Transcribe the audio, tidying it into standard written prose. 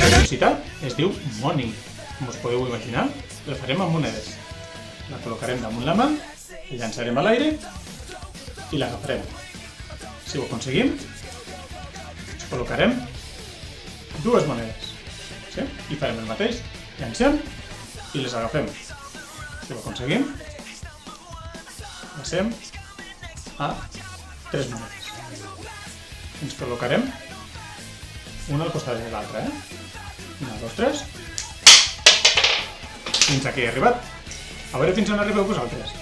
Aquesta velocitat es diu money. Com us podeu imaginar, la farem amb monedes. La col·locarem damunt la mà, la llançarem a l'aire i l'agafarem. Si ho aconseguim, ens col·locarem dues monedes. Sí? I farem el mateix. Llancem i les agafem. Si ho aconseguim, passem a 3 monedes. Ens col·locarem una al costat de l'altra. 1, 2, 3. Fins aquí he arribat. A veure fins on arribeu vosaltres.